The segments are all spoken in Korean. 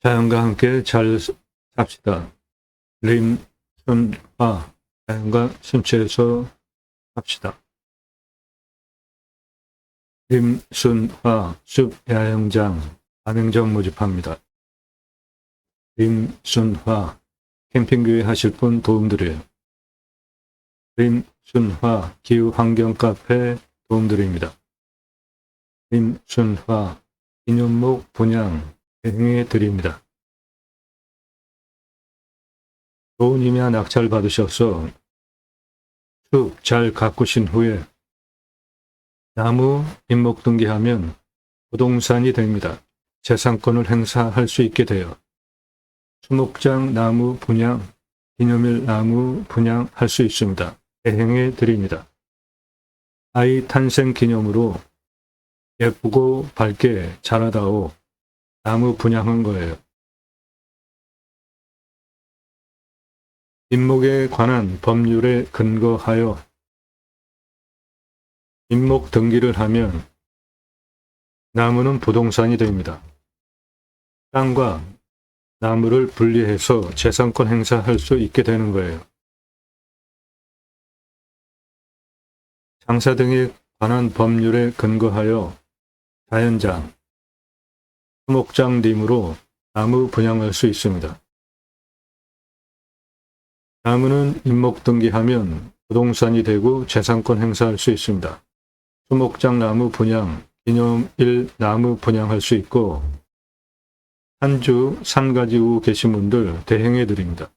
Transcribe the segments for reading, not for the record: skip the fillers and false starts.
자연과 함께 잘 삽시다. 림순화, 자연과 순체해서 합시다. 림순화, 숲야영장, 가맹점 모집합니다. 림순화, 캠핑교회 하실 분 도움드려요. 림순화, 기후환경카페 도움드립니다. 림순화, 기념목 분양 대행해 드립니다. 좋은 임야 낙찰 받으셔서 숲 잘 가꾸신 후에 나무 임목 등기하면 부동산이 됩니다. 재산권을 행사할 수 있게 돼요. 수목장 나무 분양, 기념일 나무 분양할 수 있습니다. 대행해 드립니다. 아이 탄생 기념으로 예쁘고 밝게 자라다오 나무 분양한 거예요. 임목에 관한 법률에 근거하여 임목 등기를 하면 나무는 부동산이 됩니다. 땅과 나무를 분리해서 재산권 행사할 수 있게 되는 거예요. 장사 등에 관한 법률에 근거하여 자연장, 수목장 등으로 나무 분양할 수 있습니다. 나무는 임목 등기하면 부동산이 되고 재산권 행사할 수 있습니다. 수목장 나무 분양, 기념일 나무 분양할 수 있고 산 가지고 계신 분들 대행해 드립니다.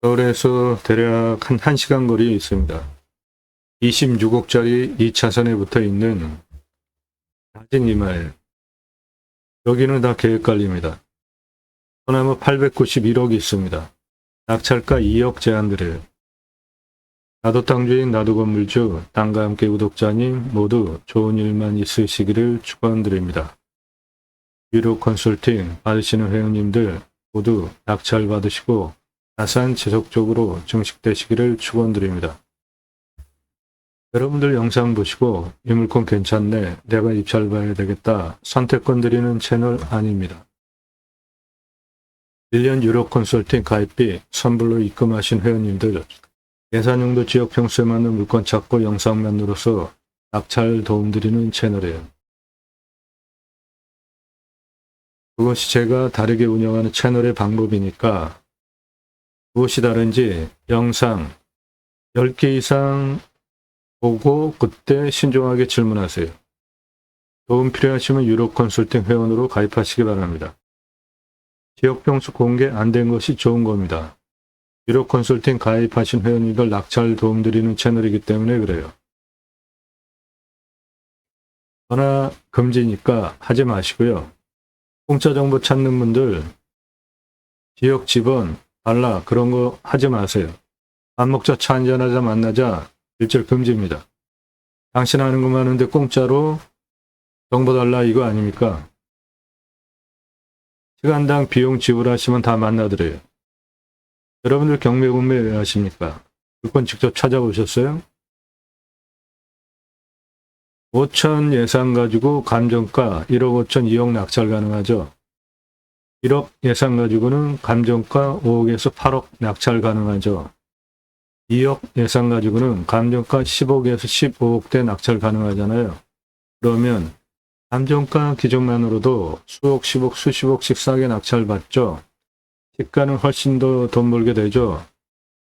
서울에서 대략 한 1시간 거리에 있습니다. 26억짜리 2차선에 붙어 있는 낮은 이마에 여기는 다 계획관리입니다. 소나무 891억이 있습니다. 낙찰가 2억 제한드려요. 나도 땅주인 나도 건물주 땅과 함께 구독자님 모두 좋은 일만 있으시기를 축원드립니다. 유료 컨설팅 받으시는 회원님들 모두 낙찰 받으시고 자산 지속적으로 증식되시기를 축원드립니다. 여러분들 영상 보시고 이 물건 괜찮네, 내가 입찰 봐야 되겠다 선택권 드리는 채널 아닙니다. 1년 유료 컨설팅 가입비 선불로 입금하신 회원님들 예산용도 지역 평수에 맞는 물건 찾고 영상만으로서 낙찰 도움드리는 채널이에요. 그것이 제가 다르게 운영하는 채널의 방법이니까 무엇이 다른지 영상 10개 이상 보고 그때 신중하게 질문하세요. 도움 필요하시면 유료 컨설팅 회원으로 가입하시기 바랍니다. 지역 평수 공개 안 된 것이 좋은 겁니다. 유료 컨설팅 가입하신 회원님들 낙찰 도움드리는 채널이기 때문에 그래요. 전화 금지니까 하지 마시고요. 공짜 정보 찾는 분들 지역 집원 달라 그런 거 하지 마세요. 밥 먹자 차 한잔하자 만나자 일절 금지입니다. 당신 아는 것만 하는데 공짜로 정보 달라 이거 아닙니까? 시간당 비용 지불하시면 다 만나드려요. 여러분들 경매구매 왜 하십니까? 물건 직접 찾아보셨어요? 5천 예산 가지고 감정가 1억 5천 2억 낙찰 가능하죠. 1억 예산 가지고는 감정가 5억에서 8억 낙찰 가능하죠. 2억 예산 가지고는 감정가 10억에서 15억대 낙찰 가능하잖아요. 그러면 감정가 기준만으로도 수억, 10억, 수십억씩 싸게 낙찰 받죠. 시가는 훨씬 더 돈 벌게 되죠.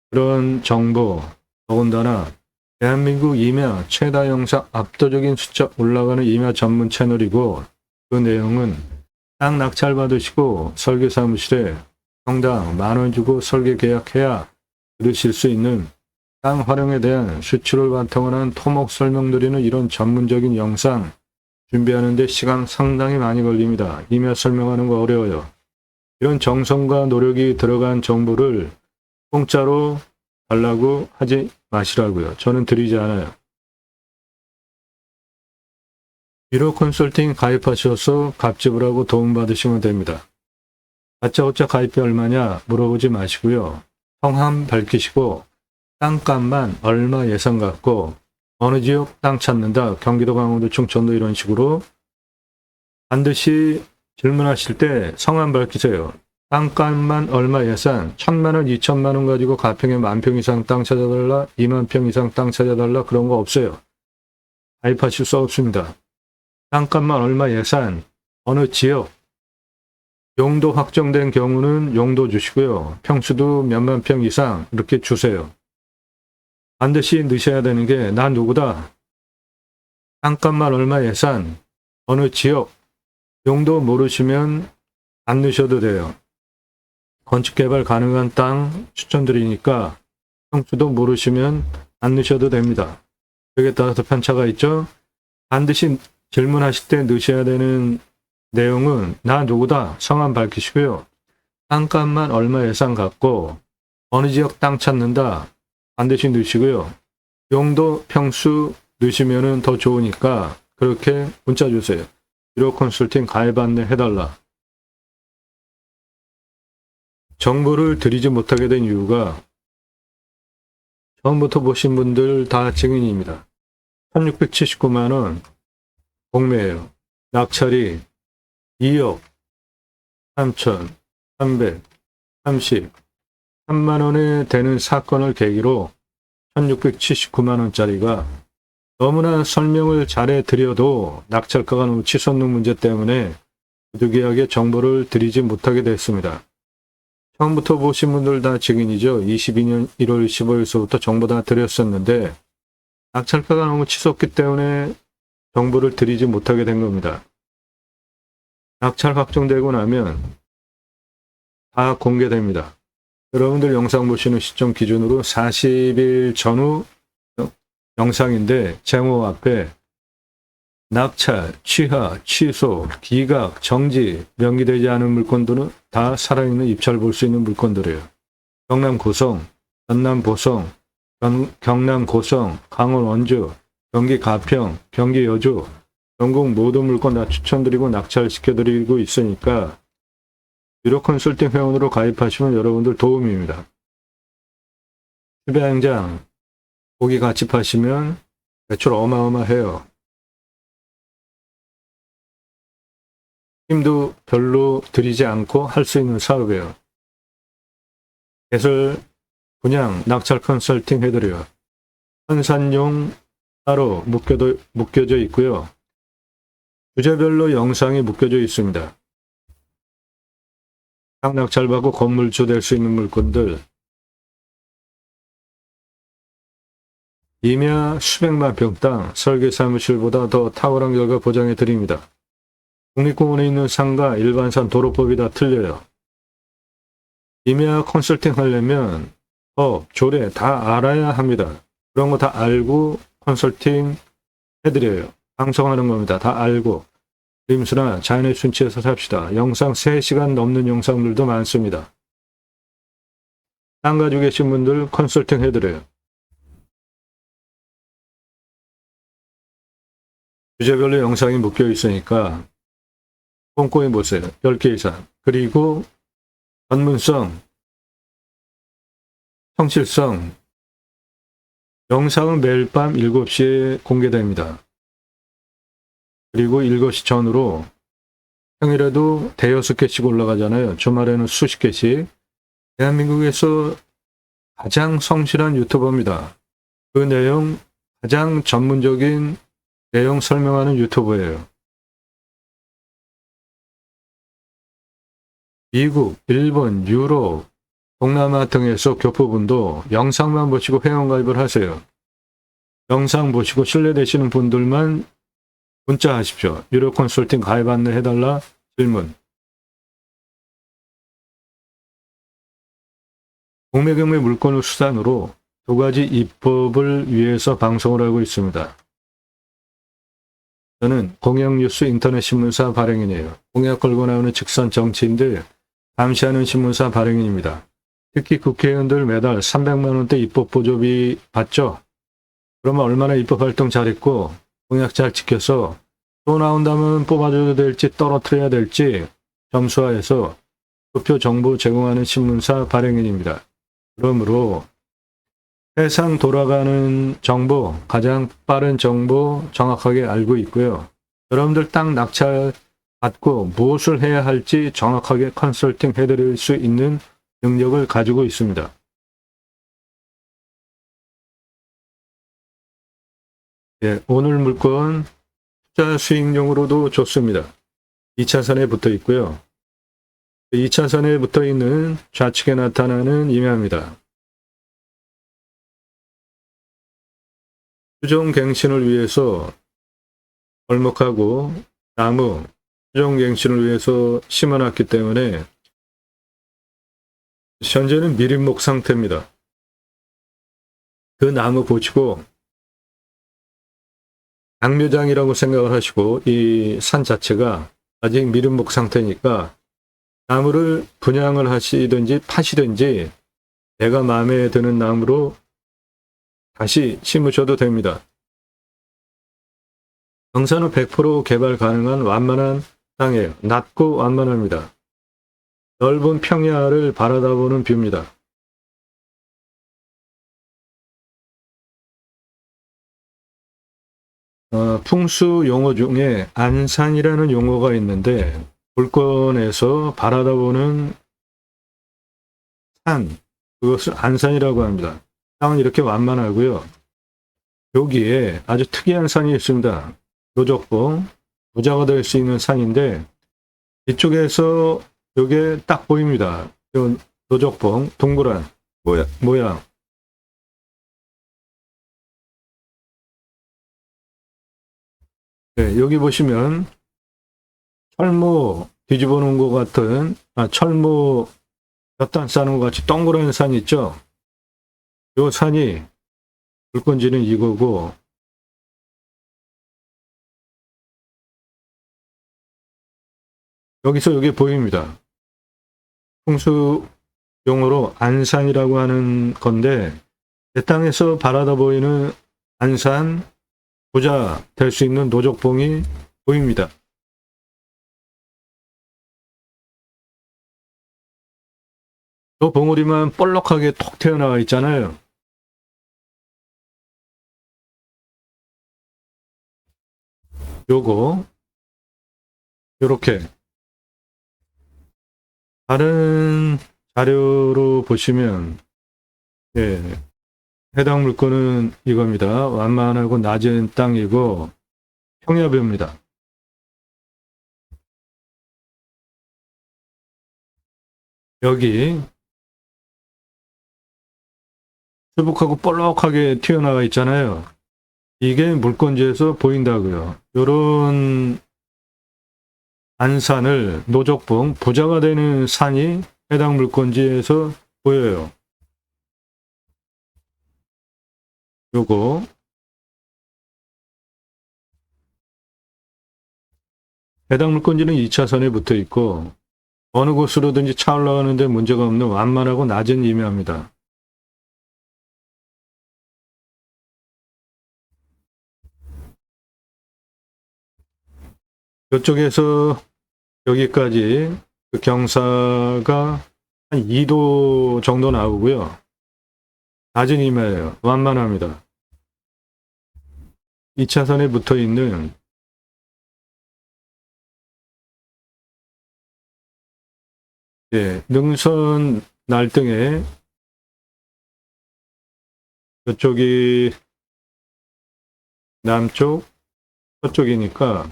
그런 정보, 더군다나 대한민국 임야 최다 영상 압도적인 숫자 올라가는 임야 전문 채널이고 그 내용은 땅 낙찰 받으시고 설계사무실에 평당 10,000원 주고 설계 계약해야 들으실 수 있는 땅 활용에 대한 수출을 바탕으로 한 토목 설명드리는 이런 전문적인 영상 준비하는데 시간 상당히 많이 걸립니다. 임야 설명하는 거 어려워요. 이런 정성과 노력이 들어간 정보를 공짜로 달라고 하지 마시라고요. 저는 드리지 않아요. 유료 컨설팅 가입하셔서 값집을 하고 도움받으시면 됩니다. 다짜고짜 가입비 얼마냐 물어보지 마시고요. 성함 밝히시고 땅값만 얼마 예산 갖고 어느 지역 땅 찾는다. 경기도, 강원도, 충청도 이런 식으로 반드시 질문하실 때 성함 밝히세요. 땅값만 얼마 예산, 1,000만 원, 2천만 원 가지고 가평에 10,000평 이상 땅 찾아달라, 2만 평 이상 땅 찾아달라 그런 거 없어요. 가입하실 수 없습니다. 땅값만 얼마 예산, 어느 지역, 용도 확정된 경우는 용도 주시고요. 평수도 몇만 평 이상 이렇게 주세요. 반드시 넣으셔야 되는 게 나 누구다. 땅값만 얼마 예산, 어느 지역, 용도 모르시면 안 넣으셔도 돼요. 건축개발 가능한 땅 추천드리니까 평수도 모르시면 안 넣으셔도 됩니다. 여기에 따라서 편차가 있죠. 반드시 질문하실 때 넣으셔야 되는 내용은 나 누구다. 성함 밝히시고요. 땅값만 얼마 예산 갖고 어느 지역 땅 찾는다. 반드시 넣으시고요. 용도 평수 넣으시면 더 좋으니까 그렇게 문자 주세요. 1호 컨설팅 가입 안내 해달라. 정보를 드리지 못하게 된 이유가 처음부터 보신 분들 다 증인입니다. 1,679만 원 공매예요. 낙찰이 2억 3,333만 원에 되는 사건을 계기로 1,679만 원짜리가 너무나 설명을 잘해 드려도 낙찰가가 너무 치솟는 문제 때문에 부득이하게 정보를 드리지 못하게 됐습니다. 처음부터 보신 분들 다 증인이죠. 22년 1월 15일서부터 정보 다 드렸었는데 낙찰가가 너무 치솟기 때문에 정보를 드리지 못하게 된 겁니다. 낙찰 확정되고 나면 다 공개됩니다. 여러분들 영상 보시는 시점 기준으로 40일 전후 영상인데 제목 앞에 낙찰, 취하, 취소, 기각, 정지, 명기되지 않은 물건들은 다 살아있는 입찰 볼 수 있는 물건들이에요. 경남 고성, 전남 보성, 경남 고성, 강원 원주, 경기 가평, 경기 여주, 전국 모든 물건 다 추천드리고 낙찰시켜드리고 있으니까 유료 컨설팅 회원으로 가입하시면 여러분들 도움입니다. 휴배양장, 고기 같이 파시면 매출 어마어마해요. 힘도 별로 들이지 않고 할 수 있는 사업이에요. 개설, 분양, 낙찰 컨설팅 해드려요. 현산용 따로 묶여져 있고요. 주제별로 영상이 묶여져 있습니다. 땅 낙찰받고 건물주 될 수 있는 물건들, 임야 수백만 평 땅, 설계사무실보다 더 탁월한 결과 보장해 드립니다. 국립공원에 있는 상가, 일반산, 도로법이 다 틀려요. 임야 컨설팅 하려면 법, 조례 다 알아야 합니다. 그런 거 다 알고 컨설팅 해드려요. 방송하는 겁니다. 다 알고. 그림수나 자연의 순치에서 삽시다. 영상 3시간 넘는 영상들도 많습니다. 땅 가지고 계신 분들 컨설팅 해드려요. 주제별로 영상이 묶여 있으니까 꼼꼼히 보세요. 10개 이상. 그리고 전문성, 성실성. 영상은 매일 밤 7시에 공개됩니다. 그리고 7시 전후로 평일에도 대여섯 개씩 올라가잖아요. 주말에는 수십 개씩. 대한민국에서 가장 성실한 유튜버입니다. 그 내용 가장 전문적인 내용 설명하는 유튜버예요. 미국, 일본, 유럽, 동남아 등에서 교포분도 영상만 보시고 회원가입을 하세요. 영상 보시고 신뢰되시는 분들만 문자 하십시오. 유료 컨설팅 가입 안내 해달라 질문. 공매경매 물건을 수단으로 2가지 입법을 위해서 방송을 하고 있습니다. 저는 공영뉴스 인터넷 신문사 발행인이에요. 공약 걸고 나오는 직선 정치인들 감시하는 신문사 발행인입니다. 특히 국회의원들 매달 300만 원대 입법 보조비 받죠? 그러면 얼마나 입법 활동 잘했고 공약 잘 지켜서 또 나온다면 뽑아줘도 될지 떨어뜨려야 될지 점수화해서 투표 정보 제공하는 신문사 발행인입니다. 그러므로 세상 돌아가는 정보, 가장 빠른 정보 정확하게 알고 있고요. 여러분들 딱 낙찰 받고 무엇을 해야 할지 정확하게 컨설팅 해드릴 수 있는 능력을 가지고 있습니다. 예, 오늘 물건 투자 수익용으로도 좋습니다. 2차선에 붙어 있고요. 2차선에 붙어 있는 좌측에 나타나는 임야입니다. 수종갱신을 위해서 벌목하고 나무, 수종갱신을 위해서 심어놨기 때문에 현재는 미린목 상태입니다. 그 나무 보시고 당묘장이라고 생각을 하시고 이 산 자체가 아직 미린목 상태니까 나무를 분양을 하시든지 파시든지 내가 마음에 드는 나무로 다시 심으셔도 됩니다. 경사는 100% 개발 가능한 완만한 땅이에요. 낮고 완만합니다. 넓은 평야를 바라다보는 뷰입니다. 풍수 용어 중에 안산이라는 용어가 있는데 볼권에서 바라다보는 산, 그것을 안산이라고 합니다. 땅은 이렇게 완만하고요. 여기에 아주 특이한 산이 있습니다. 노적봉, 부자가 될 수 있는 산인데 이쪽에서 이게 딱 보입니다. 노적봉, 동그란 모양. 네, 여기 보시면 철모 뒤집어 놓은 것 같은, 철모 몇 단 쌓는 것 같이 동그란 산 있죠? 요 산이 물건지는 이거고, 여기서 이게 보입니다. 풍수 용어로 안산이라고 하는 건데, 내 땅에서 바라다 보이는 안산, 부자 될 수 있는 노적봉이 보입니다. 저 봉우리만 볼록하게 톡 튀어나와 있잖아요. 요거 요렇게 다른 자료로 보시면 예, 해당 물건은 이겁니다. 완만하고 낮은 땅이고 평야뷰입니다. 여기 수북하고 볼록하게 튀어나와 있잖아요. 이게 물건지에서 보인다고요. 요런 안산을 노적봉 부자가 되는 산이 해당 물건지에서 보여요. 요거 해당 물건지는 2차선에 붙어 있고 어느 곳으로든지 차 올라가는데 문제가 없는 완만하고 낮은 임야입니다. 이쪽에서 여기까지 그 경사가 한 2도 정도 나오고요. 낮은 임야예요. 완만합니다. 2차선에 붙어 있는 능선 날등에 이쪽이 남쪽, 서쪽이니까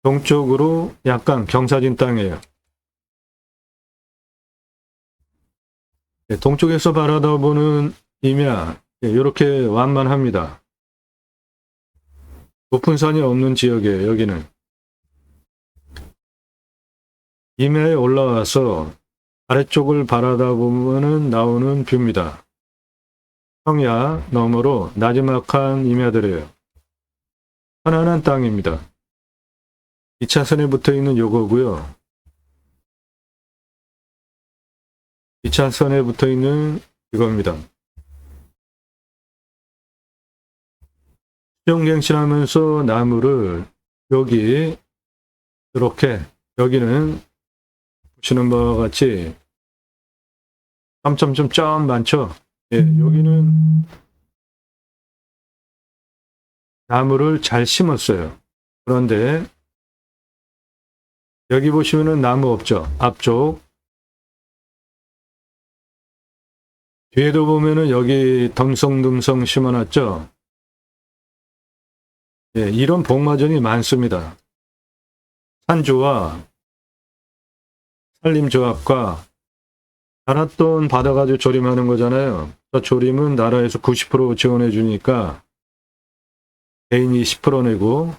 동쪽으로 약간 경사진 땅이에요. 동쪽에서 바라다보는 임야 이렇게 완만합니다. 높은 산이 없는 지역이에요. 여기는 임야에 올라와서 아래쪽을 바라다보면 나오는 뷰입니다. 평야 너머로 나지막한 임야들이에요. 편안한 땅입니다. 2차선에 붙어 있는 요거고요. 2차선에 붙어 있는 이겁니다. 수정갱신하면서 나무를 여기 이렇게 여기는 보시는 바와 같이 점점점 많죠. 예, 여기는 나무를 잘 심었어요. 그런데 여기 보시면은 나무 없죠? 앞쪽. 뒤에도 보면은 여기 덤성덤성 심어놨죠? 예, 이런 복마전이 많습니다. 산조와 산림조합과 잔앗돈 받아가지고 조림하는 거잖아요. 그 조림은 나라에서 90% 지원해 주니까 개인이 10% 내고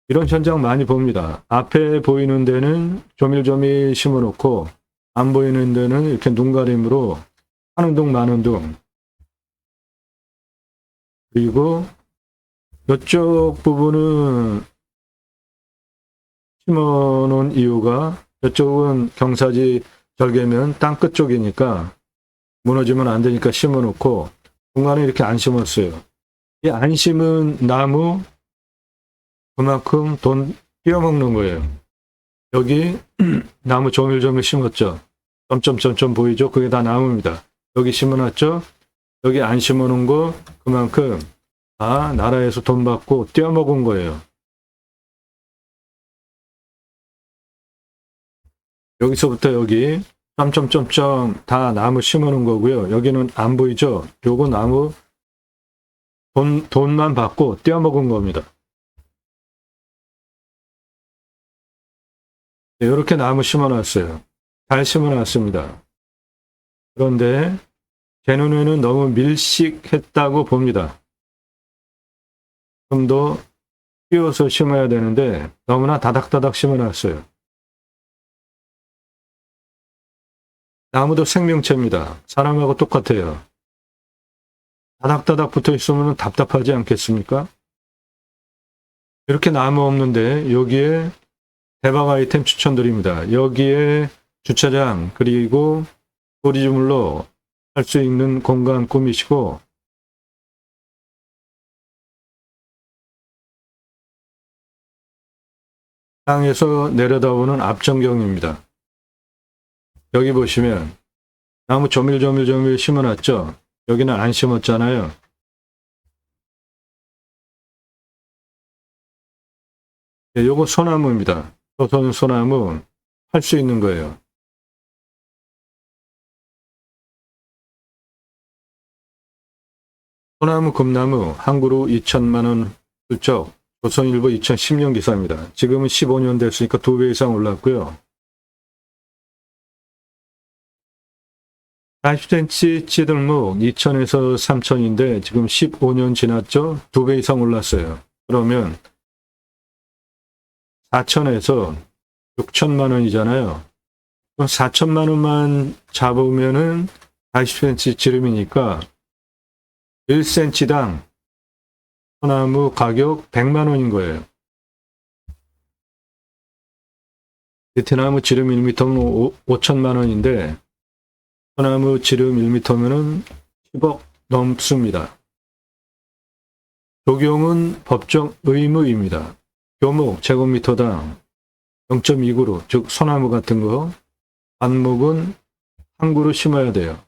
이런 현장 많이 봅니다. 앞에 보이는 데는 조밀조밀 심어놓고 안 보이는 데는 이렇게 눈가림으로 하는 둥 마는 둥. 그리고 이쪽 부분은 심어놓은 이유가 이쪽은 경사지 절개면 땅 끝 쪽이니까 무너지면 안 되니까 심어놓고 중간에 이렇게 안 심었어요. 이 안 심은 나무 그만큼 돈 띄어먹는 거예요. 여기 나무 조밀조밀 심었죠. 점점점점 보이죠? 그게 다 나무입니다. 여기 심어놨죠? 여기 안 심어놓은 거 그만큼 다 나라에서 돈 받고 띄어먹은 거예요. 여기서부터 여기 점점점점 다 나무 심어놓은 거고요. 여기는 안 보이죠? 요거 나무 돈만 받고 띄어먹은 겁니다. 네, 이렇게 나무 심어놨어요. 잘 심어놨습니다. 그런데 제 눈에는 너무 밀식했다고 봅니다. 좀 더 띄워서 심어야 되는데 너무나 다닥다닥 심어놨어요. 나무도 생명체입니다. 사람하고 똑같아요. 다닥다닥 붙어 있으면 답답하지 않겠습니까? 이렇게 나무 없는데 여기에 대박 아이템 추천드립니다. 여기에 주차장 그리고 조리주물로 할 수 있는 공간 꾸미시고 땅에서 내려다보는 앞전경입니다. 여기 보시면 나무 조밀조밀 심어놨죠? 여기는 안 심었잖아요. 네, 요거 소나무입니다. 조선 소나무 할 수 있는 거예요. 소나무 금나무 한 그루 2천만 원 훌쩍 조선일보 2010년 기사입니다. 지금은 15년 됐으니까 2배 이상 올랐고요. 40cm 찌들목 2천에서 3천인데 지금 15년 지났죠? 2배 이상 올랐어요. 그러면 4천에서 6천만 원이잖아요. 4천만 원만 잡으면은 40cm 지름이니까 1cm당 소나무 가격 100만 원인 거예요. 베트나무 지름 1m면 5천만 원인데 소나무 지름 1m면은 10억 넘습니다. 적용은 법정 의무입니다. 교목 제곱미터당 0.2그루, 즉 소나무 같은 거 안목은 한 그루 심어야 돼요.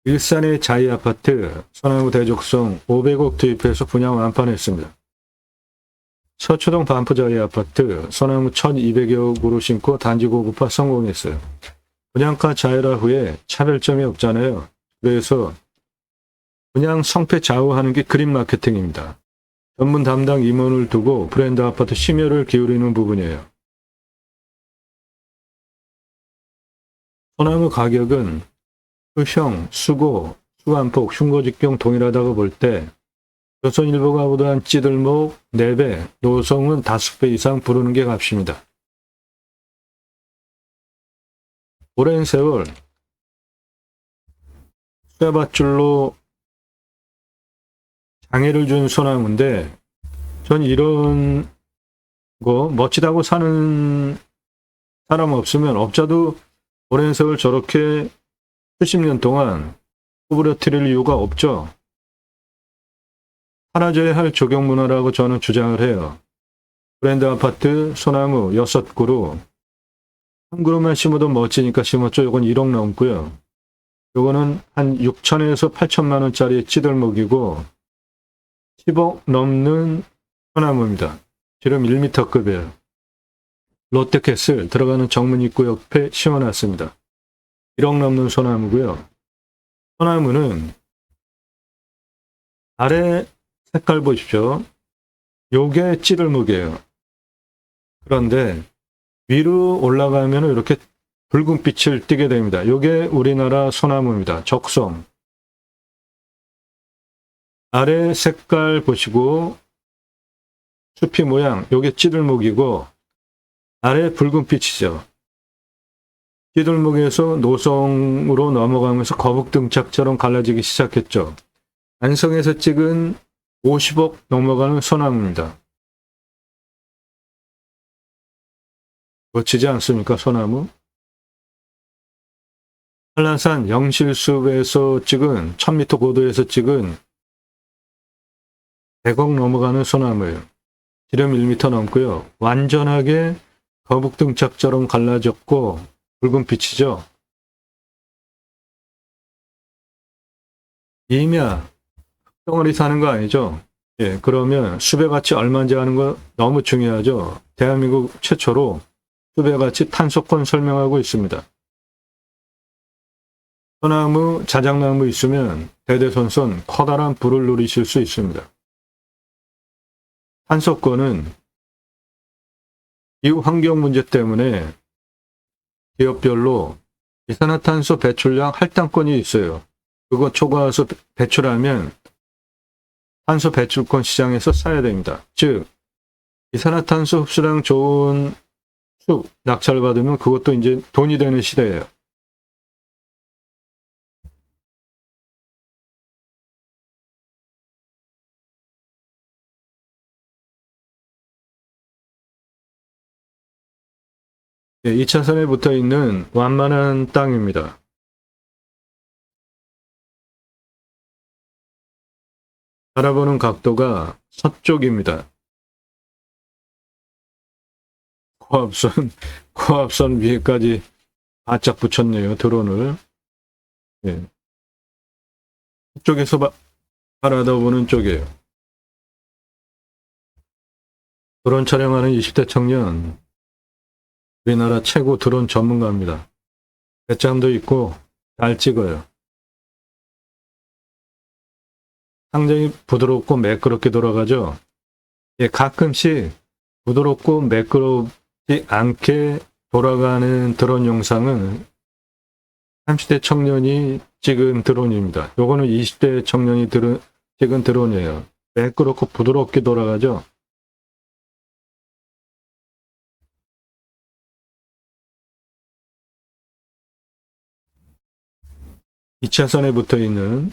일산의 자이아파트 소나무 대적성 500억 투입해서 분양 완판했습니다. 서초동 반포 자이아파트 소나무 1200여 그루 심고 단지 고급화 성공했어요. 분양가 자율화 후에 차별점이 없잖아요. 그래서 그냥 성패 좌우하는 게 그린 마케팅입니다. 전문 담당 임원을 두고 브랜드 아파트 심혈을 기울이는 부분이에요. 소나무 가격은 수형, 수고, 수안폭, 흉고직경 동일하다고 볼 때 조선일보가 보도한 찌들목 4배, 노성은 5배 이상 부르는 게 값입니다. 오랜 세월 쇠밧줄로 장애를 준 소나무인데 전 이런 거 멋지다고 사는 사람 없으면 업자도 오랜 세월 저렇게 수십 년 동안 구부러뜨릴 이유가 없죠. 사라져야 할 조경 문화라고 저는 주장을 해요. 브랜드 아파트 소나무 6그루 한 그루만 심어도 멋지니까 심었죠. 이건 1억 넘고요. 요거는 한 6천에서 8천만 원짜리 찌들목이고 10억 넘는 소나무입니다. 지름 1m급이에요. 롯데캐슬 들어가는 정문 입구 옆에 심어놨습니다. 1억 넘는 소나무고요. 소나무는 아래 색깔 보십시오. 요게 찌들목이에요. 그런데 위로 올라가면 이렇게 붉은 빛을 띠게 됩니다. 요게 우리나라 소나무입니다. 적송. 아래 색깔 보시고 숲이 모양 요게 찌들목이고 아래 붉은 빛이죠. 찌들목에서 노성으로 넘어가면서 거북등짝처럼 갈라지기 시작했죠. 안성에서 찍은 50억 넘어가는 소나무입니다. 멋지지 않습니까? 소나무. 한라산 영실숲에서 찍은 1000m 고도에서 찍은 100억 넘어가는 소나무예요. 지름 1m 넘고요. 완전하게 거북등짝처럼 갈라졌고 붉은 빛이죠. 임야, 덩어리 사는 거 아니죠? 예, 그러면 숲의 가치 얼마인지 아는 거 너무 중요하죠. 대한민국 최초로 숲의 가치 탄소권 설명하고 있습니다. 소나무, 자작나무 있으면 대대손손 커다란 부를 누리실 수 있습니다. 탄소권은 기후 환경 문제 때문에 기업별로 이산화탄소 배출량 할당권이 있어요. 그거 초과해서 배출하면 탄소 배출권 시장에서 사야 됩니다. 즉 이산화탄소 흡수량 좋은 숲 낙찰받으면 그것도 이제 돈이 되는 시대예요. 예, 2차선에 붙어 있는 완만한 땅입니다. 바라보는 각도가 서쪽입니다. 코앞선 위에까지 바짝 붙였네요. 드론을. 예. 이쪽에서 바라다보는 쪽이에요. 드론 촬영하는 20대 청년, 우리나라 최고 드론 전문가입니다. 배짱도 있고 잘 찍어요. 상당히 부드럽고 매끄럽게 돌아가죠. 예, 가끔씩 부드럽고 매끄럽지 않게 돌아가는 드론 영상은 30대 청년이 찍은 드론입니다. 요거는 20대 청년이 찍은 드론이에요. 매끄럽고 부드럽게 돌아가죠. 이 차선에 붙어 있는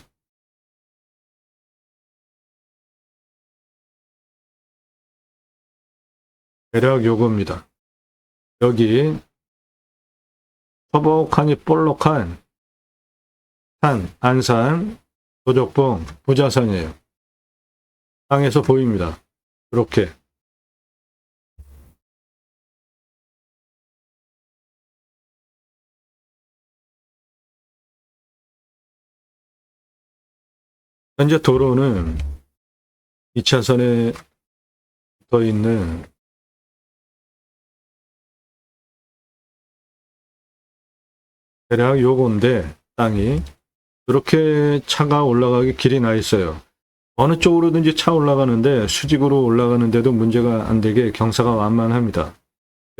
대략 요겁니다. 여기 서복하니 볼록한 산, 안산, 도적봉, 부자산이에요. 땅에서 보입니다. 이렇게. 현재 도로는 2차선에 붙어 있는 대략 요건데 땅이 이렇게 차가 올라가기 길이 나 있어요. 어느 쪽으로든지 차 올라가는데 수직으로 올라가는데도 문제가 안 되게 경사가 완만합니다.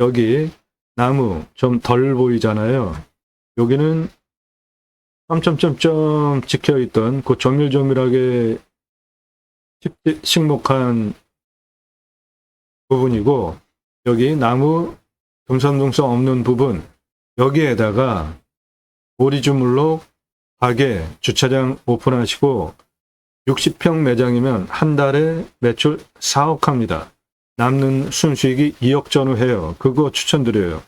여기 나무 좀 덜 보이잖아요. 여기는 점점점점 찍혀있던 그 조밀조밀하게 식목한 부분이고 여기 나무 듬성듬성 없는 부분 여기에다가 오리주물로 가게 주차장 오픈하시고 60평 매장이면 한 달에 매출 4억 합니다. 남는 순수익이 2억 전후 해요. 그거 추천드려요.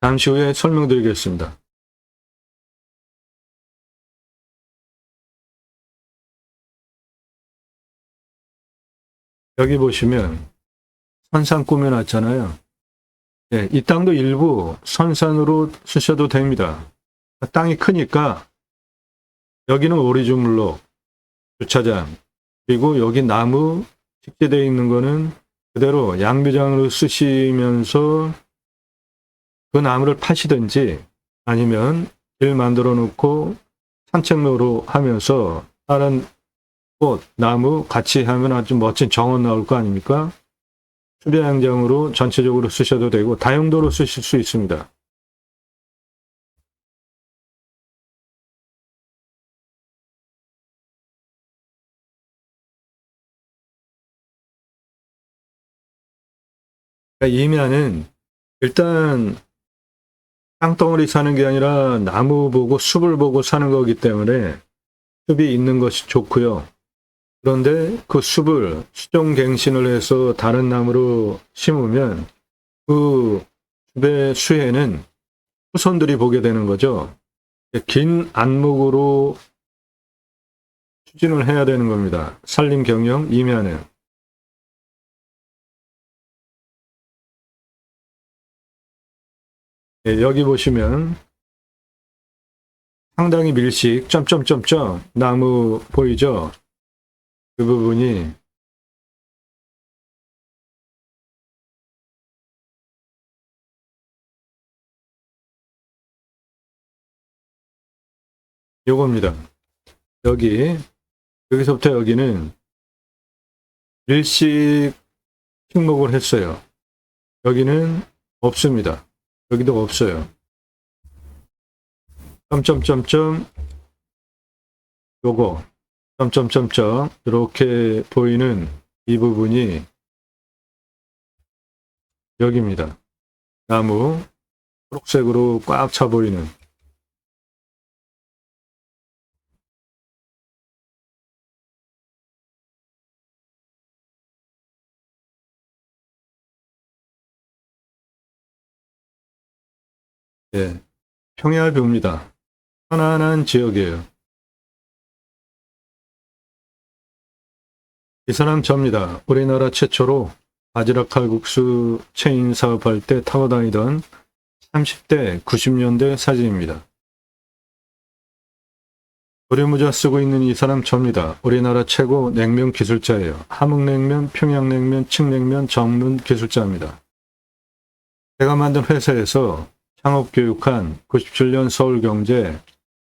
잠시 후에 설명드리겠습니다. 여기 보시면 선상 꾸며놨잖아요. 예, 이 땅도 일부 선산으로 쓰셔도 됩니다. 땅이 크니까 여기는 오리주물록, 주차장, 그리고 여기 나무 식재되어 있는 거는 그대로 양묘장으로 쓰시면서 그 나무를 파시든지 아니면 길 만들어 놓고 산책로로 하면서 다른 꽃, 나무 같이 하면 아주 멋진 정원 나올 거 아닙니까? 수배양장으로 전체적으로 쓰셔도 되고 다용도로 쓰실 수 있습니다. 그러니까 이면은 일단 땅덩어리 사는 게 아니라 나무 보고 숲을 보고 사는 거기 때문에 숲이 있는 것이 좋고요. 그런데 그 숲을 수종갱신을 해서 다른 나무로 심으면 그 숲의 수혜는 후손들이 보게 되는 거죠. 긴 안목으로 추진을 해야 되는 겁니다. 산림 경영 임야는. 예, 여기 보시면 상당히 밀식 점점점점 나무 보이죠? 그 부분이 요겁니다. 여기서부터 여기는 밀식 식목을 했어요. 여기는 없습니다. 여기도 없어요. 점점점점 요거 점점점점 이렇게 보이는 이 부분이 여기입니다. 나무 초록색으로 꽉 차 보이는 예, 평야뷰입니다. 편안한 지역이에요. 이 사람 접니다. 우리나라 최초로 바지락 칼국수 체인 사업할 때 타고 다니던 30대 90년대 사진입니다. 도리모자 쓰고 있는 이 사람 접니다. 우리나라 최고 냉면 기술자예요. 함흥냉면, 평양냉면, 칡냉면 전문 기술자입니다. 제가 만든 회사에서 창업교육한 97년 서울경제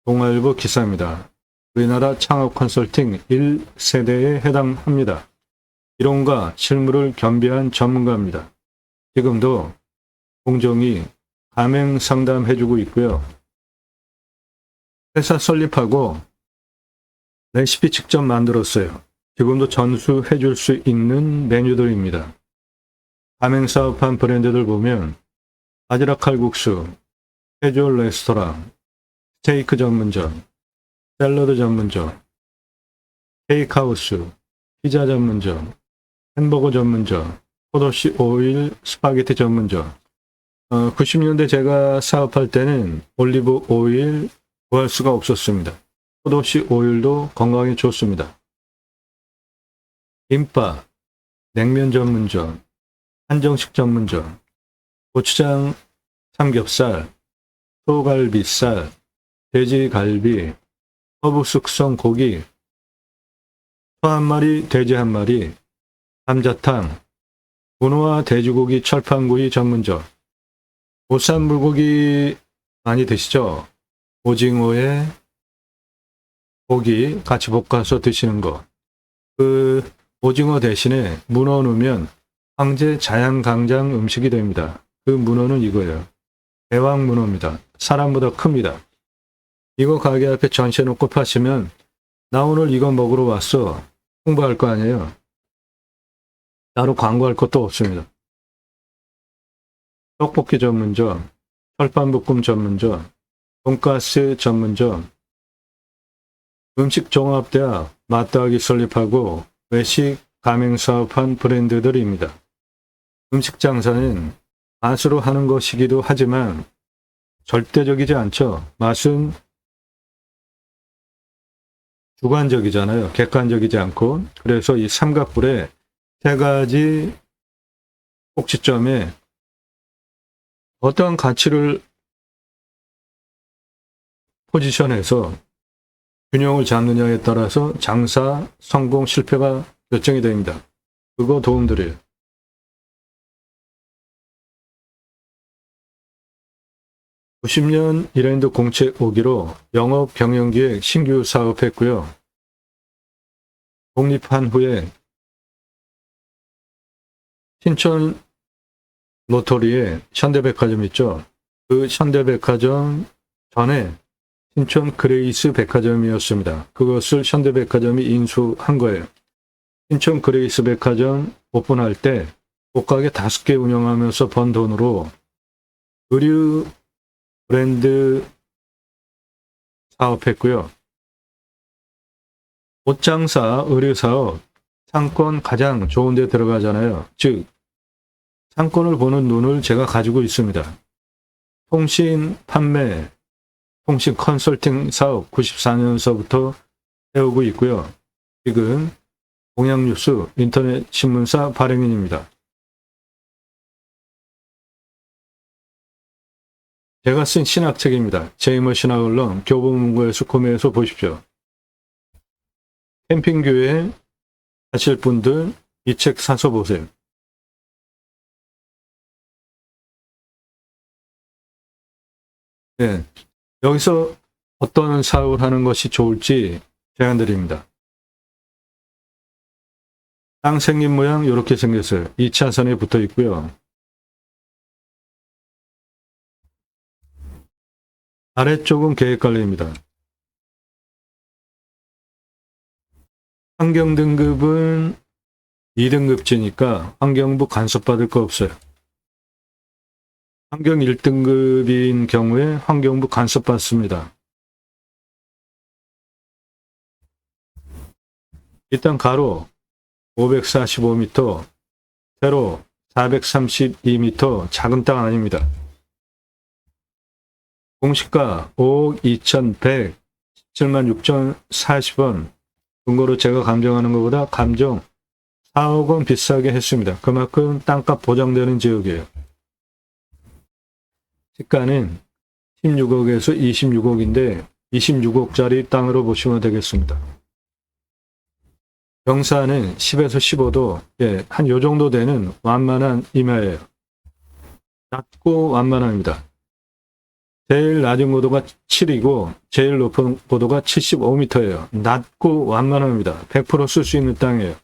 동아일보 기사입니다. 우리나라 창업 컨설팅 1세대에 해당합니다. 이론과 실무를 겸비한 전문가입니다. 지금도 공정히 가맹 상담해주고 있고요. 회사 설립하고 레시피 직접 만들었어요. 지금도 전수해줄 수 있는 메뉴들입니다. 가맹 사업한 브랜드들 보면 바지락 칼국수, 캐주얼 레스토랑, 스테이크 전문점, 샐러드 전문점, 케이크하우스, 피자 전문점, 햄버거 전문점, 포도씨 오일 스파게티 전문점. 90년대 제가 사업할 때는 올리브 오일 구할 수가 없었습니다. 포도씨 오일도 건강에 좋습니다. 김밥, 냉면 전문점, 한정식 전문점, 고추장 삼겹살, 소갈비살, 돼지갈비, 허브 숙성 고기, 소 한 마리, 돼지 한 마리, 감자탕, 문어와 돼지고기 철판구이 전문점. 보쌈 물고기 많이 드시죠? 오징어에 고기 같이 볶아서 드시는 거. 그 오징어 대신에 문어 넣으면 황제 자양강장 음식이 됩니다. 그 문어는 이거예요. 대왕 문어입니다. 사람보다 큽니다. 이거 가게 앞에 전시해 놓고 파시면 나 오늘 이거 먹으러 왔어. 홍보할 거 아니에요. 따로 광고할 것도 없습니다. 떡볶이 전문점, 철판볶음 전문점, 돈가스 전문점, 음식종합대학 맞다하기 설립하고 외식 가맹사업한 브랜드들입니다. 음식 장사는 맛으로 하는 것이기도 하지만 절대적이지 않죠. 맛은 주관적이잖아요. 객관적이지 않고. 그래서 이 삼각불에 세 가지 꼭지점에 어떠한 가치를 포지션해서 균형을 잡느냐에 따라서 장사, 성공, 실패가 결정이 됩니다. 그거 도움드려요. (90년) 이랜드 공채 오기로 영업 경영기획 신규 사업했고요. 독립한 후에 신촌 로터리에 현대백화점 있죠. 그 현대백화점 전에 신촌 그레이스 백화점이었습니다. 그것을 현대백화점이 인수한 거예요. 신촌 그레이스 백화점 오픈할 때 옷가게 5개 운영하면서 번 돈으로 의류 브랜드 사업했고요. 옷장사, 의류사업, 상권 가장 좋은 데 들어가잖아요. 즉 상권을 보는 눈을 제가 가지고 있습니다. 통신 판매, 통신 컨설팅 사업 94년서부터 해오고 있고요. 지금 공양뉴스 인터넷 신문사 발행인입니다. 제가 쓴 신학책입니다. 제이머 신학언론 교보문고에서 구매해서 보십시오. 캠핑교회 하실 분들 이 책 사서 보세요. 네, 여기서 어떤 사업을 하는 것이 좋을지 제안 드립니다. 땅 생긴 모양 이렇게 생겼어요. 2차선에 붙어 있고요. 아래쪽은 계획관리입니다. 환경등급은 2등급지니까 환경부 간섭받을 거 없어요. 환경 1등급인 경우에 환경부 간섭받습니다. 일단 가로 545m, 세로 432m, 작은 땅 아닙니다. 공시가 5억 2,100, 17만 6,040원. 근거로 제가 감정하는 것보다 감정 4억 원 비싸게 했습니다. 그만큼 땅값 보장되는 지역이에요. 시가는 16억에서 26억인데 26억짜리 땅으로 보시면 되겠습니다. 경사는 10에서 15도, 예, 한 요 정도 되는 완만한 임야예요. 낮고 완만합니다. 제일 낮은 고도가 7이고 제일 높은 고도가 75m예요. 낮고 완만합니다. 100% 쓸 수 있는 땅이에요.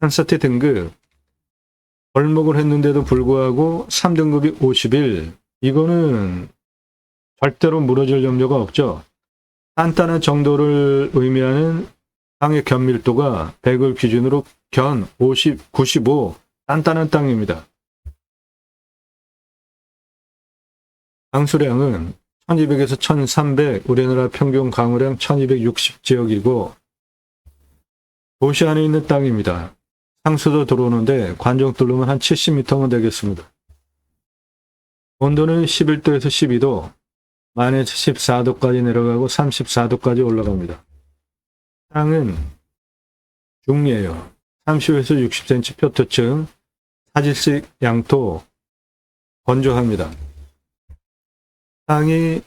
산사태 등급, 벌목을 했는데도 불구하고 3등급이 51. 이거는 절대로 무너질 염려가 없죠. 단단한 정도를 의미하는 땅의 견밀도가 100을 기준으로 견 50, 95. 단단한 땅입니다. 강수량은 1200에서 1300, 우리나라 평균 강우량 1260 지역이고 도시 안에 있는 땅입니다. 상수도 들어오는데 관정 뚫으면 한 70m면 되겠습니다. 온도는 11도에서 12도, 만에서 14도까지 내려가고 34도까지 올라갑니다. 땅은 중리예요. 30에서 60cm 표토층, 사질식 양토, 건조합니다. 땅이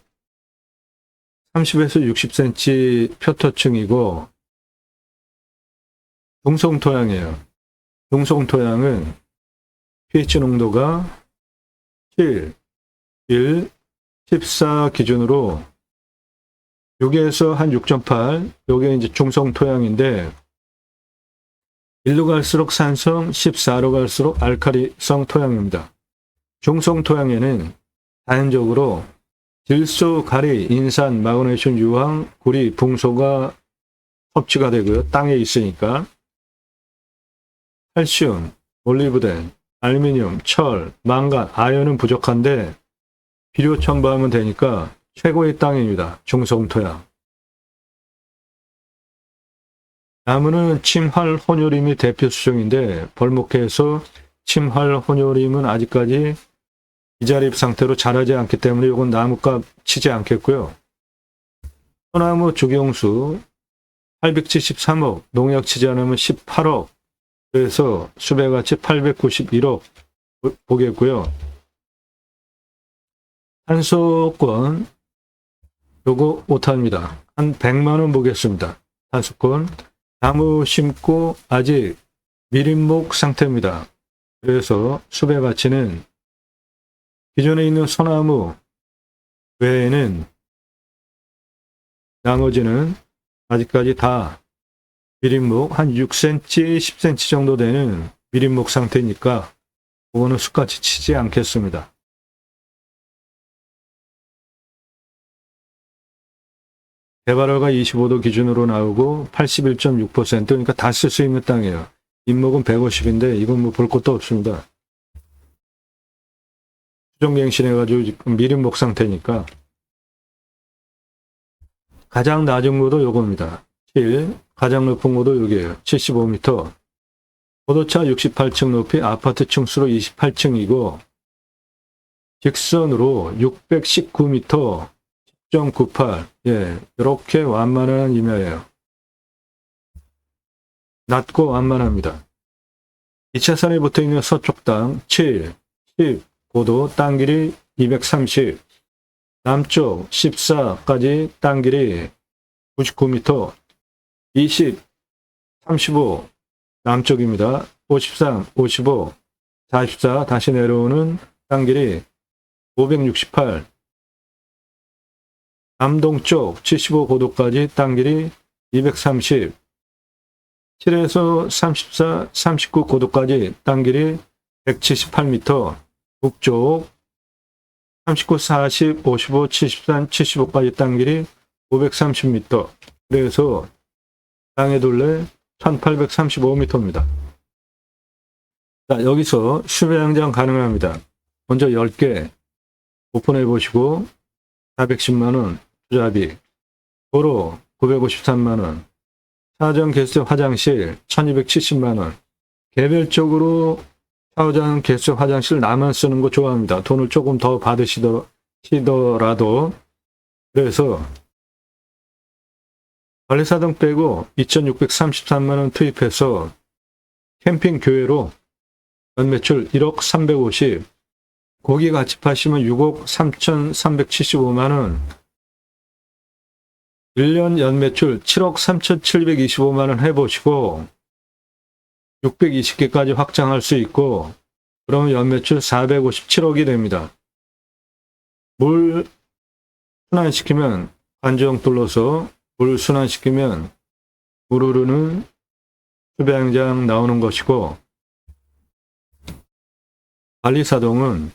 30에서 60cm 표토층이고 중성토양이에요. 중성토양은 pH 농도가 7, 1, 14 기준으로 6에서 한 6.8, 요게 이제 중성토양인데 1로 갈수록 산성, 14로 갈수록 알칼리성 토양입니다. 중성토양에는 자연적으로 질소, 가리, 인산, 마그네슘, 유황, 구리, 붕소가 섭취가 되고요. 땅에 있으니까. 칼슘, 몰리브덴, 알루미늄, 철, 망간, 아연은 부족한데 비료 첨부하면 되니까 최고의 땅입니다. 중성토양. 나무는 침활 혼요림이 대표 수종인데 벌목해서 침활 혼요림은 아직까지 이자립 상태로 자라지 않기 때문에 이건 나무값 치지 않겠고요. 소나무 주경수 873억, 농약 치지 않으면 18억, 그래서 수배가치 891억 보겠고요. 탄소권 요거 오타입니다. 한 100만 원 보겠습니다. 탄소권. 나무 심고 아직 미린목 상태입니다. 그래서 수배 가치는 기존에 있는 소나무 외에는 나머지는 아직까지 다 미린목 한 6cm, 10cm 정도 되는 미린목 상태니까 그거는 숯같이 치지 않겠습니다. 개발허가 25도 기준으로 나오고 81.6% 그러니까 다 쓸 수 있는 땅이에요. 인목은 150인데 이건 뭐 볼 것도 없습니다. 수정갱신해가지고 지금 미린목 상태니까 가장 낮은 고도 요겁니다. 7, 가장 높은 고도 여기에요. 75m. 고도차 68층 높이 아파트 층수로 28층이고 직선으로 619m 10.98. 예, 이렇게 완만한 임야예요. 낮고 완만합니다. 2차선에 붙어있는 서쪽 땅 7, 10, 고도 땅 길이 230, 남쪽 14까지 땅 길이 99m, 20, 35 남쪽입니다. 53, 55, 44 다시 내려오는 땅 길이 568, 남동쪽 75 고도까지 땅 길이 230, 7에서 34, 39 고도까지 땅 길이 178m, 북쪽 39, 40, 55, 73, 75까지 땅 길이 530m. 그래서 땅의 둘레 1835m입니다. 자, 여기서 수배양장 가능합니다. 먼저 10개 오픈해 보시고 410만원 투자비, 도로 953만원, 사전 개수 화장실 1270만원, 개별적으로 샤워장 개수 화장실 나만 쓰는 거 좋아합니다. 돈을 조금 더 받으시더라도. 그래서 관리사당 빼고 2633만원 투입해서 캠핑 교회로 연매출 1억 350, 고기 같이 파시면 6억 3375만원, 1년 연매출 7억 3725만원 해보시고 620개까지 확장할 수 있고 그러면 연매출 457억이 됩니다. 물 순환시키면 관정 뚫어서 물 순환시키면 물 흐르는 수배양장 나오는 것이고 관리사동은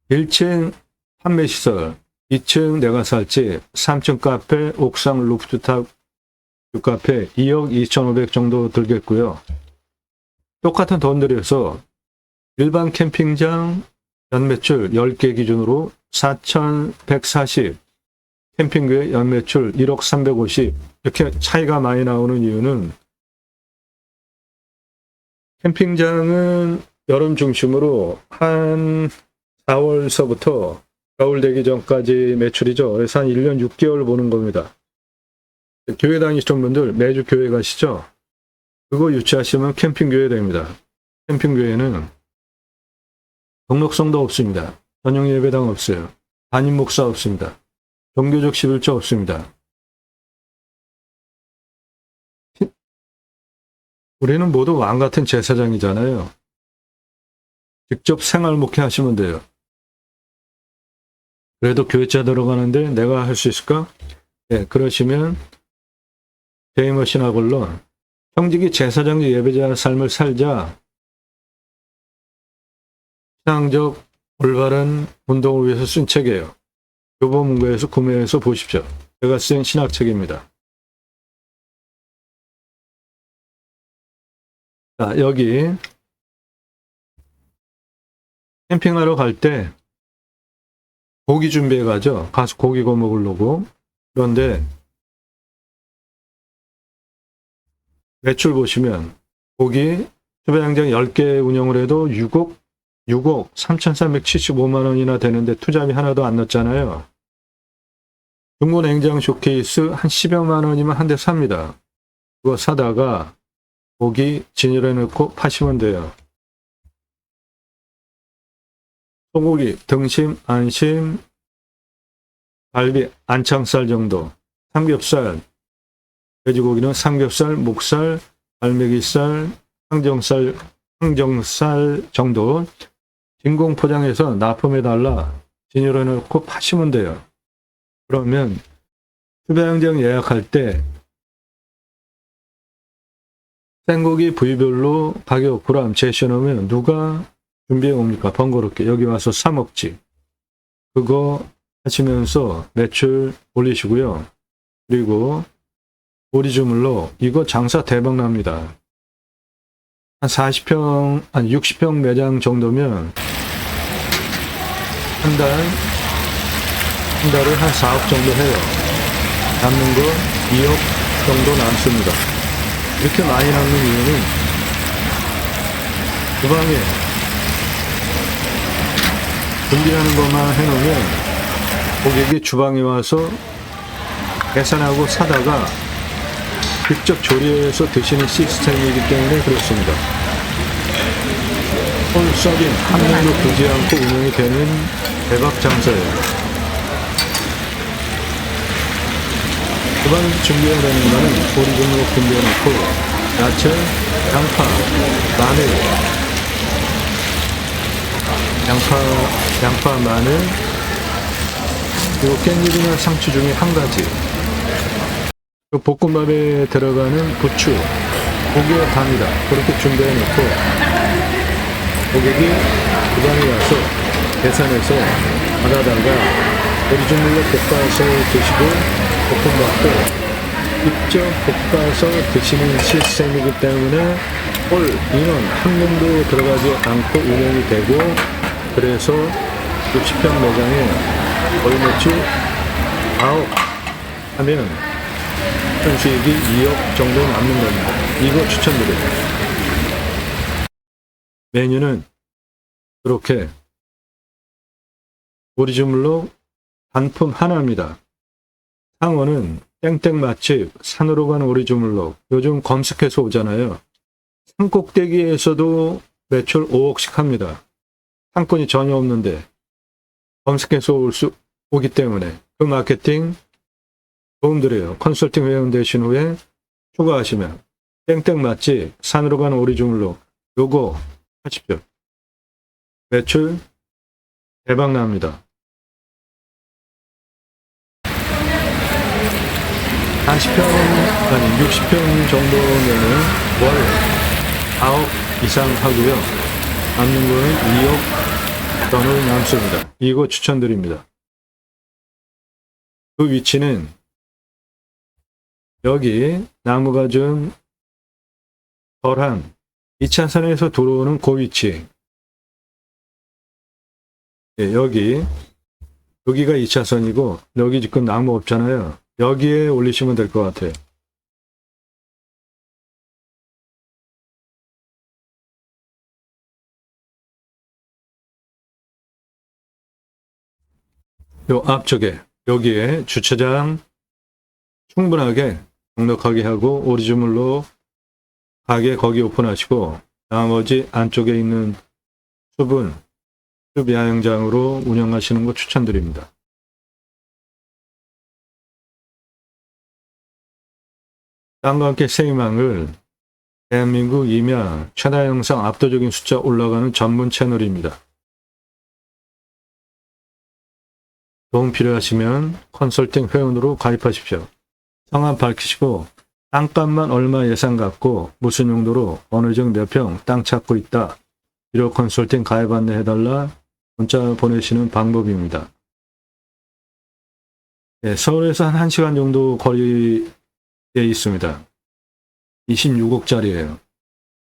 1층 판매시설, 2층 내가 살집, 3층 카페, 옥상 루프탑 카페 2억 2,500 정도 들겠고요. 똑같은 돈 들여서 일반 캠핑장 연매출 10개 기준으로 4,140, 캠핑교회 연매출 1억 350 이렇게 차이가 많이 나오는 이유는 캠핑장은 여름 중심으로 한 4월서부터 겨울 되기 전까지 매출이죠. 그래서 한 1년 6개월 보는 겁니다. 교회 다니시던 분들 매주 교회 가시죠? 그거 유치하시면 캠핑교회 됩니다. 캠핑교회는 등록성도 없습니다. 전용 예배당 없어요. 담임 목사 없습니다. 종교적 11조 없습니다. 우리는 모두 왕 같은 제사장이잖아요. 직접 생활 목회 하시면 돼요. 그래도 교회자 들어가는데 내가 할 수 있을까? 네, 그러시면 데이머신하고론 형직이 제사장 예배자 삶을 살자 신앙적 올바른 운동을 위해서 쓴 책이에요. 교보문고에서 구매해서 보십시오. 제가 쓴 신학책입니다. 자, 여기 캠핑하러 갈 때 고기 준비해 가죠. 가서 고기 구워 먹으려고. 그런데 매출 보시면 고기 수배양장 10개 운영을 해도 6억 3,375만 원이나 되는데 투자비 하나도 안 넣었잖아요. 중고 냉장 쇼케이스 한 10여만 원이면 한 대 삽니다. 그거 사다가 고기 진열해 놓고 파시면 돼요. 소고기, 등심, 안심, 갈비, 안창살 정도. 삼겹살, 돼지고기는 삼겹살, 목살, 알매기살, 항정살 정도. 진공 포장해서 납품해달라 진열해놓고 파시면 돼요. 그러면 수배양장 예약할 때 생고기 부위별로 가격 그램 제시해놓으면 누가 준비해 옵니까? 번거롭게 여기 와서 사 먹지. 그거 하시면서 매출 올리시고요. 그리고 오리주물로 이거 장사 대박 납니다. 한 40평, 한 60평 매장 정도면 한 달에 한 4억 정도 해요. 남는 거 2억 정도 남습니다. 이렇게 많이 남는 이유는 주방에 준비하는 것만 해놓으면 고객이 주방에 와서 계산하고 사다가 직접 조리해서 드시는 시스템이기 때문에 그렇습니다. 홀서빙 한 명도 두지 않고 운영이 되는 대박 장사예요. 주방 준비해야 되는 거는 오리지널로 준비해놓고 야채, 양파, 마늘, 양파, 마늘, 그리고 깻잎이나 상추 중에 한 가지. 그 볶음밥에 들어가는 부추, 고기와 밥이다. 그렇게 준비해 놓고 고객이 주방에 와서 계산해서 받아다가 오리지널로 볶아서 드시고 볶음밥도 직접 볶아서 드시는 시스템이기 때문에 홀 인원 한 명도 들어가지 않고 운영이 되고 그래서 60평 매장에 월 매출 9억 하면 수익이 2억 정도 남는 겁니다. 이거 추천드려요. 메뉴는 이렇게 오리지널로 단품 하나입니다. 상어는 땡땡 맛집, 산으로 가는 오리지널로 요즘 검색해서 오잖아요. 산꼭대기에서도 매출 5억씩 합니다. 상권이 전혀 없는데 검색해서 오기 때문에 그 마케팅 도움드려요. 컨설팅 회원 되신 후에 추가하시면 땡땡 맛집, 산으로 가는 오리지널로 요거 하십시오. 매출 대박 납니다. 40평, 아니 60평 정도면은 월 4억 이상 하고요. 남는 거는 2억 더는 남습니다. 이거 추천드립니다. 그 위치는 여기 나무가 좀 덜한 2차선에서 들어오는 그 위치. 예, 여기가 2차선이고 여기 지금 나무 없잖아요. 여기에 올리시면 될 것 같아요. 요 앞쪽에 여기에 주차장 충분하게 넉넉하게 하고 오리지널로 가게 거기 오픈하시고 나머지 안쪽에 있는 숲은 숲 야영장으로 운영하시는 거 추천드립니다. 땅과 함께 새 희망을 대한민국 임야 최다 영상 압도적인 숫자 올라가는 전문 채널입니다. 도움 필요하시면 컨설팅 회원으로 가입하십시오. 성함 밝히시고 땅값만 얼마 예산 갖고 무슨 용도로 어느 정 몇 평 땅 찾고 있다. 1호 컨설팅 가입 안내해달라 문자 보내시는 방법입니다. 네, 서울에서 한 1시간 정도 거리에 있습니다. 26억짜리예요.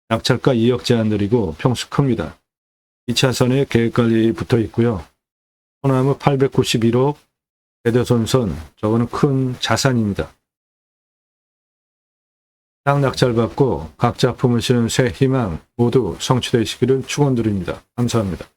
낙찰가 2억 제한드리고 평수 큽니다. 2차선에 계획관리 붙어 있고요. 호남은 891억, 대대손선, 저거는 큰 자산입니다. 땅 낙찰받고 각자 품으시는 새 희망 모두 성취되시기를 축원드립니다. 감사합니다.